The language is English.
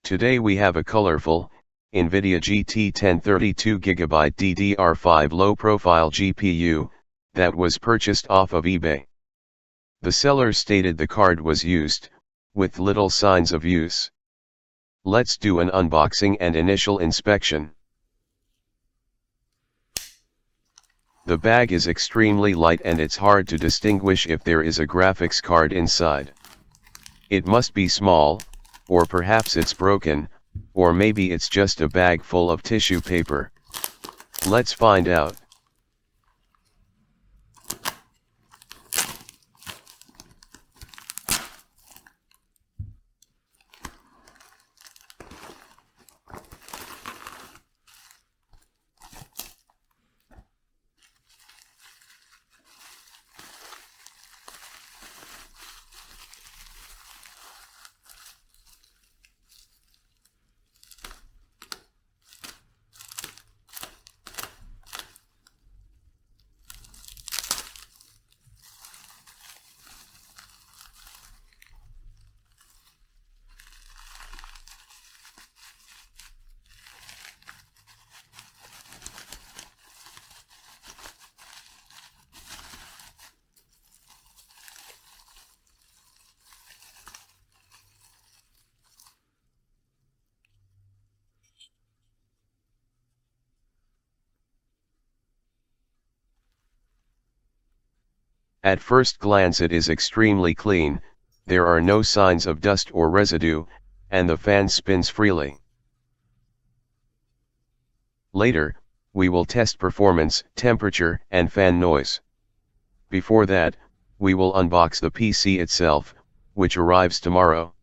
Today we have a colorful, NVIDIA GT 1032GB DDR5 low-profile GPU, that was purchased off of eBay. The seller stated the card was used, with little signs of use. Let's do an unboxing and initial inspection. The bag is extremely light and it's hard to distinguish if there is a graphics card inside. It must be small, or perhaps it's broken, or maybe it's just a bag full of tissue paper. Let's find out. At first glance it is extremely clean, there are no signs of dust or residue, and the fan spins freely. Later, we will test performance, temperature, and fan noise. Before that, we will unbox the PC itself, which arrives tomorrow.